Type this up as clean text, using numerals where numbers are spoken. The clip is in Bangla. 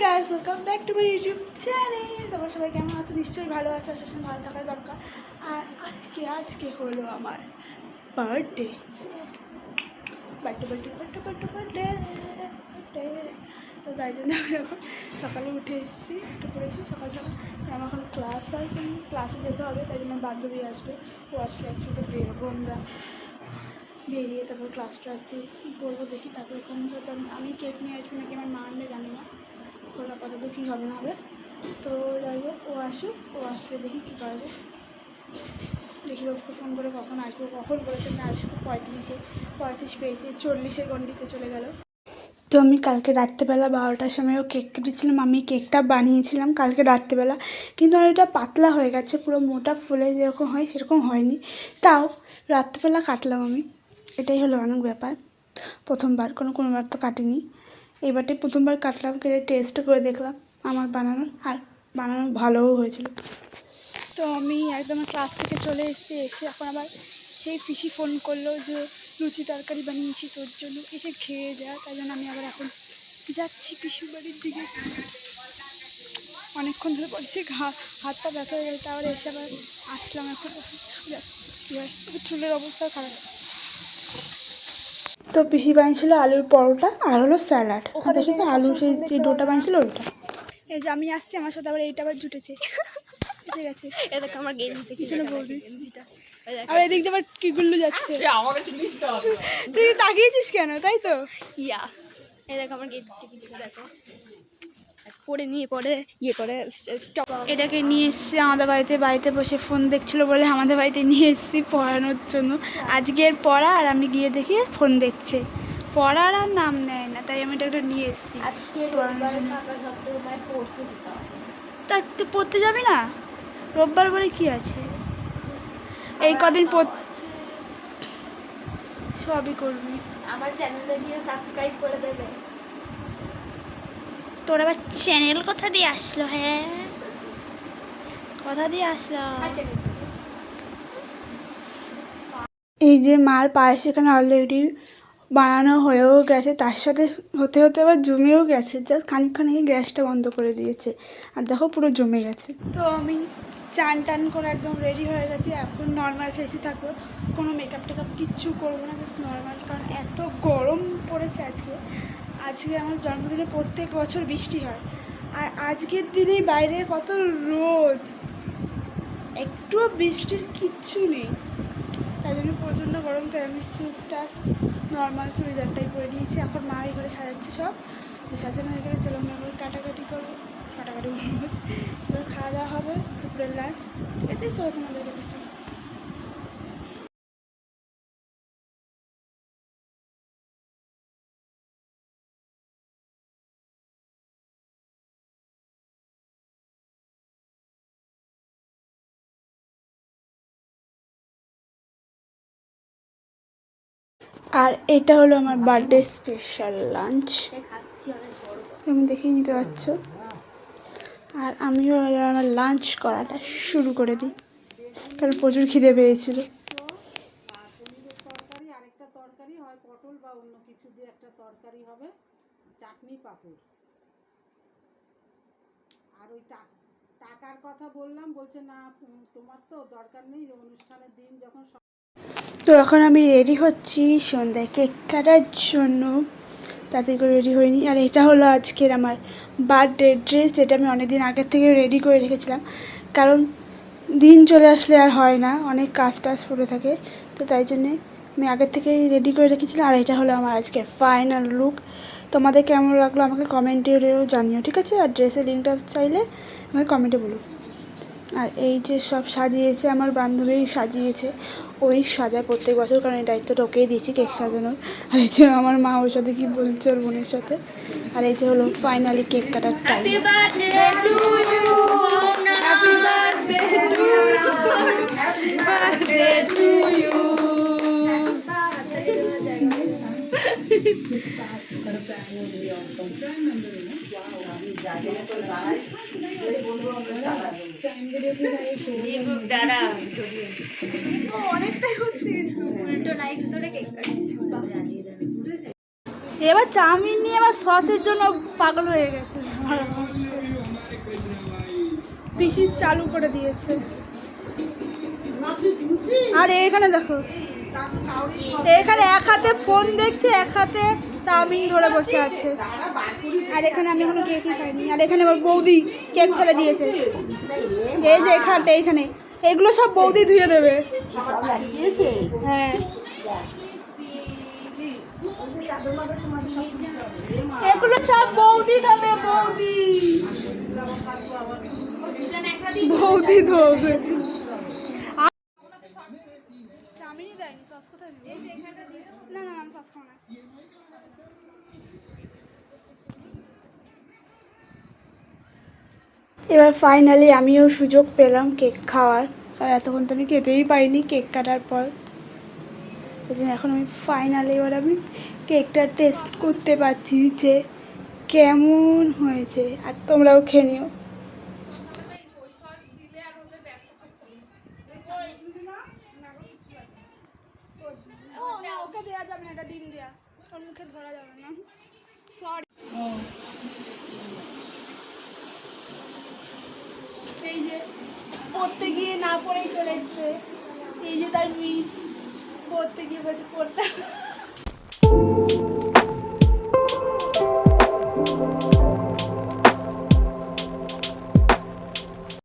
Guys, welcome back to my YouTube channel. তোমরা সবাই কেমন আছো? নিশ্চয়ই ভালো আছো, সবসময় ভালো থাকার দরকার। আর আজকে হলো আমার বার্থডে। তো তাই জন্য আমি এখন সকালে উঠে এসেছি, উঠে পড়েছি সকাল সকাল। আমার এখন ক্লাস আছে, ক্লাসে যেতে হবে, তাই জন্য বান্ধবী আসবে। ও আসলে একসাথে বেরোবো আমরা, বেরিয়ে তারপর ক্লাস দিয়ে কী করবো দেখি। তারপর ওখানে হয়তো আমি কেক নিয়ে আসবো নাকি আমার মা আনবে জানি না, ওরা আপাতত কী হবে না হবে। তো যাই হোক, ও আসুক, ও আসলে দেখি কী করা যায়। দেখি ওকে ফোন করে কখন আসবো, কখন বলেছে না আসবো। 35 পেয়েছে, 40-এর গন্ডিতে চলে গেল। তো আমি কালকে রাত্রেবেলা 12টার সময়ও কেক কেটেছিলাম। আমি কেকটা বানিয়েছিলাম কালকে রাত্রেবেলা, কিন্তু আর এটা পাতলা হয়ে গেছে, পুরো মোটা ফুলে যেরকম হয় সেরকম হয়নি। তাও রাত্রেবেলা কাটলাম আমি, এটাই হলো অনেক ব্যাপার। প্রথমবার, কোনোবার তো কাটিনি, এবারটাই প্রথমবার কাটলাম। কেটে টেস্ট করে দেখলাম আমার বানানো, আর বানানো ভালোও হয়েছিল। তো আমি একদম ক্লাস থেকে চলে এসে এখন আবার সেই পিসি ফোন করলো যে লুচি তরকারি বানিয়েছি তোর জন্য, এসে খেয়ে যা। তাই জন্য আমি আবার এখন যাচ্ছি পিসির বাড়ির দিকে। অনেকক্ষণ ধরে বলছি, হাত পা ব্যথা হয়ে গেছে, তারপরে এসে আবার আসলাম। এখন কী হয়, চুলের অবস্থা খারাপ। তো পিসি বানিয়েছিল আলুর পরোটা আর হলো স্যালাড, ওখানে শুধু আলু সেই যে ডোটা বানিয়েছিল ওটা। এই যে আমি আসছি, আমার সাথে আবার এইটা আবার জুটেছে, ঠিক আছে। এদিকে আমার গেঞ্জি পিছনে বৌদি, আর এদিক দিয়ে আবার কি গুল্লু যাচ্ছে। তুই তাকিয়েছিস কেন? তাই তো ইয়া এদিকে আমার গেঞ্জি দেখো পরে নিয়ে পরে ইয়ে করে। এটাকে নিয়ে এসছি আমাদের বাড়িতে বসে ফোন দেখছিল বলে আমাদের বাড়িতে নিয়ে এসছি পড়ানোর জন্য। আজকের পড়া, আর আমি গিয়ে দেখি ফোন দেখছে, পড়ার আর নাম নেয় না। তাই আমি এটাকে নিয়ে এসছি পড়ানোর জন্য। তা তুই পড়তে যাবি না? রোববার বলে কি আছে, এই কদিন সবই করবি। আমার চ্যানেলে গিয়ে সাবস্ক্রাইব করে দেবে। তোর আবার চ্যানেল কোথা দিয়ে আসলো? হ্যাঁ, কোথা দিয়ে আসলো? এই যে মার পায়েস এখানে অলরেডি বানানো হয়েও গেছে, তার সাথে হতে আবার জমেও গেছে। জাস্ট খানিকখানি গ্যাসটা বন্ধ করে দিয়েছে, আর দেখো পুরো জমে গেছে। তো আমি চান টান করে একদম রেডি হয়ে গেছি। এখন নর্মাল ফেসে থাকবো, কোনো মেকআপ টেকআপ কিচ্ছু করবো না, জাস্ট নর্মাল। কারণ এত গরম পড়েছে আজকে আমার জন্মদিনে প্রত্যেক বছর বৃষ্টি হয়, আর আজকের দিনেই বাইরে কত রোদ, একটুও বৃষ্টির কিচ্ছু নেই। তাই জন্য প্রচণ্ড গরম। তাই আমি ফেসটাস নর্মাল চুড়িদারটাই পরে নিয়েছি। এখন মা এই করে সাজাচ্ছে সব, তো সাজানো হয়ে গেলে চলো আমরা কাটাকাটি করবো, এবার খাওয়া দাওয়া হবে, দুপুরের লাঞ্চ। এতেই চলো তোমাদেরকে দেখি। আর এটা হলো আমার বার্থডে স্পেশাল লাঞ্চ, তুমি দেখেই নিতে পারছো। আর আমিও আমার লাঞ্চ করাটা শুরু করে দিই, কারণ প্রচুর খিদে পেয়েছিল। আরেকটা তরকারি হয় পটল বা অন্য কিছু দিয়ে একটা তরকারি হবে, চাটনি পাঁপড়। আর ওই টাকার কথা বললাম, বলছে না তোমার তো দরকার নেই, অনুষ্ঠানের দিন যখন। তো এখন আমি রেডি হচ্ছি সন্ধ্যায় কেক কাটার জন্য, তাতে করে রেডি হয়নি। আর এটা হলো আজকের আমার বার্থডে ড্রেস, যেটা আমি অনেকদিন আগের থেকে রেডি করে রেখেছিলাম, কারণ দিন চলে আসলে আর হয় না, অনেক কাজ টাজ পড়ে থাকে। তো তাই জন্যে আমি আগের থেকেই রেডি করে রেখেছিলাম। আর এটা হলো আমার আজকের ফাইনাল লুক। তোমাদের কেমন লাগলো আমাকে কমেন্টেও জানিও, ঠিক আছে? আর ড্রেসের লিঙ্কটা চাইলে আমাকে কমেন্টে বলুন। আর এই যে সব সাজিয়েছে আমার বান্ধবী সাজিয়েছে, ওই সাজায় প্রত্যেক বছর, কারণ এই দায়িত্বটা ওকেই দিয়েছি কেক সাজানোর। আর এই যে আমার মা ওর সাথে কী বলছে ওর বোনের সাথে। আর এই যে হলো ফাইনালি কেক কাটার টাইম। এবার চাউমিন নিয়ে আবার সসের জন্য পাগল হয়ে গেছে। পিসি চালু করে দিয়েছে। আর এখানে দেখো, এখানে এক হাতে ফোন দেখছে, এক হাতে চাউমিন ধরে বসে আছে। আর এখানে আমি এখনো কেকই খাইনি। আর এখানে আমার বৌদি কেক ফেলে দিয়েছে। এই যে এইখানে এগুলো সব বৌদি ধুয়ে দেবে। হ্যাঁ, এগুলো সব বৌদি ধোবে, বৌদি ধোবে। চাউমিনই দেয়নি, সস কোথায় নেব? না না, আমি সস খাবো না। এবার ফাইনালি আমিও সুযোগ পেলাম কেক খাওয়ার, কারণ এতক্ষণ তো আমি খেতেই পারিনি কেক কাটার পর। এই জন্য এখন আমি ফাইনালি এবার আমি কেকটা টেস্ট করতে পারছি যে কেমন হয়েছে। আর তোমরাও খেয়ে নিও। ওকে দেওয়া যাবে না, এটা ডিম দেওয়া, ওর মুখে ধরা যাবে না। সরি। এই যে পড়তে গিয়ে না পড়েই চলে এসছে। এই যে তার মিস পড়তে গিয়ে বলছে পড়তে